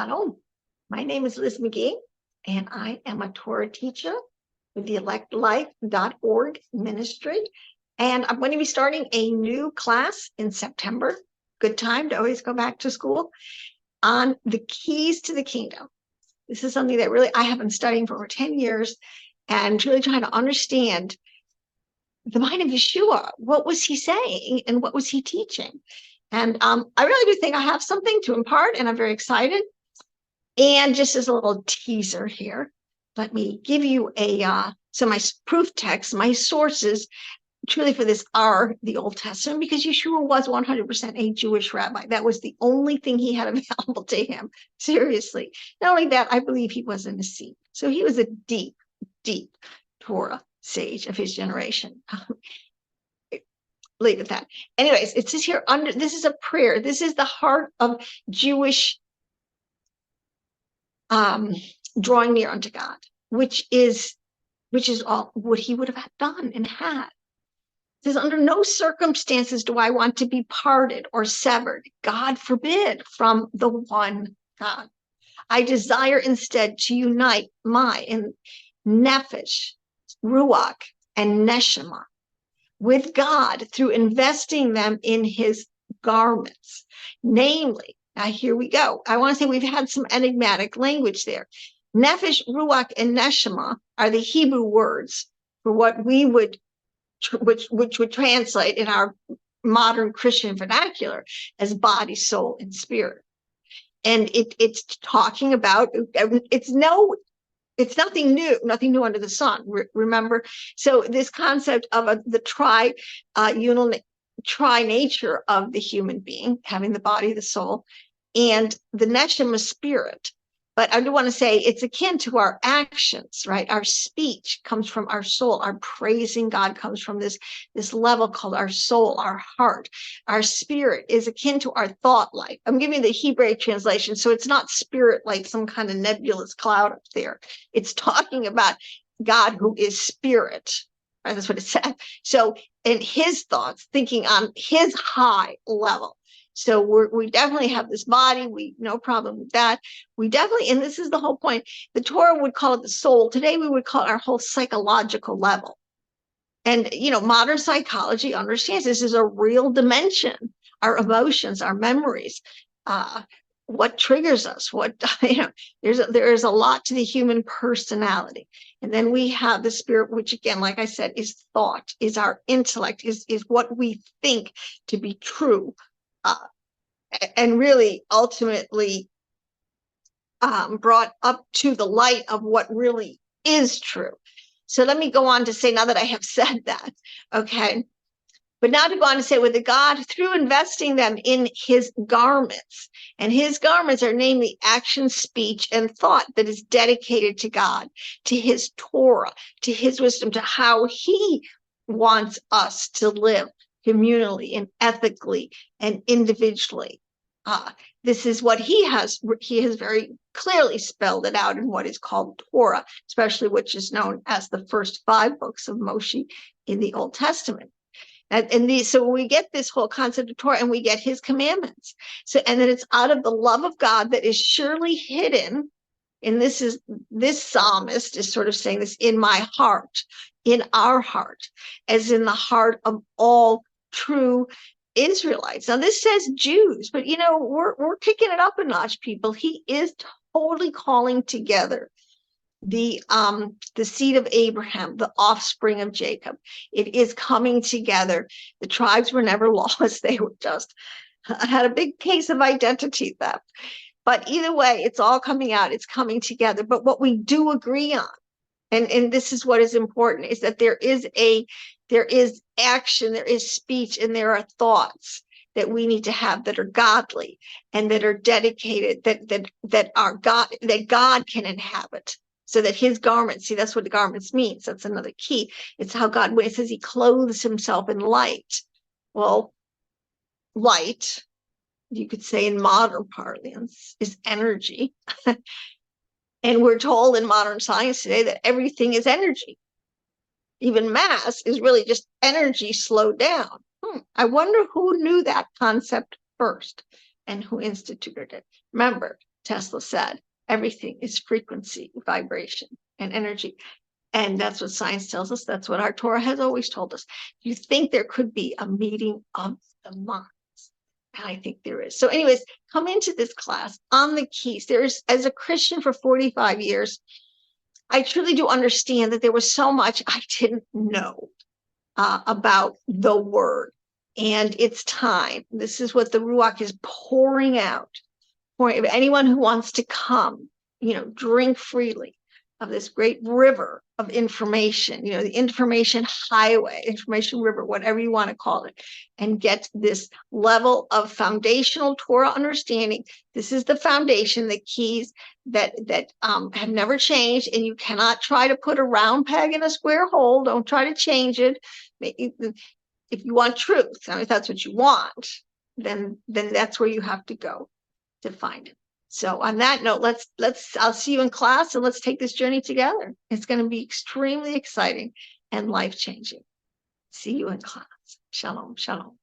Shalom. My name is Liz McGee, and I am a Torah teacher with theelectlife.org ministry. And I'm going to be starting a new class in September. Good time to always go back to school on the keys to the kingdom. This is something that really I have been studying for over 10 years and really trying to understand the mind of Yeshua. What was he saying and what was he teaching? And I really do think I have something to impart, and I'm very excited. And just as a little teaser here, let me give you so my proof text, my sources truly for this are the Old Testament, because Yeshua was 100% a Jewish rabbi. That was the only thing he had available to him. Seriously. Not only that, I believe he was a Nasi. So he was a deep, deep Torah sage of his generation. Leave it at that. Anyways, it says here this is a prayer. This is the heart of Jewish drawing near unto God, which is all what he would have done and had. It says, under no circumstances do I want to be parted or severed, God forbid, from the one God. I desire instead to unite my nefesh, ruach, and neshama with God through investing them in his garments. Namely, now here we go. I want to say we've had some enigmatic language there. Nefesh, ruach, and neshama are the Hebrew words for what we would, which would translate in our modern Christian vernacular as body, soul, and spirit. And it's talking about, it's nothing new under the sun. Remember, so this concept of the tri nature of the human being, having the body, the soul, and the neshama spirit. But I do want to say it's akin to our actions, right? Our speech comes from our soul. Our praising God comes from this level called our soul, our heart. Our spirit is akin to our thought life. I'm giving the Hebrew translation, so it's not spirit like some kind of nebulous cloud up there. It's talking about God who is spirit. Right? That's what it said. So in his thoughts, thinking on his high level. So we definitely have this body. No problem with that. We definitely, and this is the whole point, the Torah would call it the soul. Today, we would call it our whole psychological level. And, modern psychology understands this is a real dimension, our emotions, our memories, what triggers us, there is a lot to the human personality. And then we have the spirit, which again, like I said, is thought, is our intellect, is what we think to be true. And really ultimately brought up to the light of what really is true. So let me go on to say, now that I have said that, okay, but now to go on to say, with the God, through investing them in his garments, and his garments are namely action, speech, and thought that is dedicated to God, to his Torah, to his wisdom, to how he wants us to live communally and ethically and individually. This is what he has very clearly spelled it out in what is called Torah, especially which is known as the first 5 books of Moshe in the Old Testament. So we get this whole concept of Torah, and we get his commandments. So, and then it's out of the love of God that is surely hidden. And this psalmist is sort of saying this, in my heart, in our heart, as in the heart of all true Israelites. Now this says Jews, but we're kicking it up a notch, people. He is totally calling together the seed of Abraham, the offspring of Jacob. It is coming together. The tribes were never lost. They were just had a big case of identity theft. But either way, it's all coming out. It's coming together. But what we do agree on, and this is what is important, is that there is action, there is speech, and there are thoughts that we need to have that are godly and that are dedicated, that are God, that God can inhabit, so that his garments, see, that's what the garments means. That's another key. It's how God, when it says he clothes himself in light. Well, light, you could say in modern parlance, is energy. And we're told in modern science today that everything is energy. Even mass is really just energy slowed down. I wonder who knew that concept first and who instituted it. Remember, Tesla said, everything is frequency, vibration, and energy. And that's what science tells us. That's what our Torah has always told us. You think there could be a meeting of the minds. And I think there is. So anyways, come into this class on the keys. There's, as a Christian for 45 years, I truly do understand that there was so much I didn't know about the word. And it's time. This is what the Ruach is pouring out. If anyone who wants to come, drink freely of this great river of information, the information highway, information river, whatever you want to call it, and get this level of foundational Torah understanding. This is the foundation, the keys that have never changed, and you cannot try to put a round peg in a square hole. Don't try to change it. If you want truth, if that's what you want, then that's where you have to go to find it. So on that note, I'll see you in class, and let's take this journey together. It's going to be extremely exciting and life-changing. See you in class. Shalom, shalom.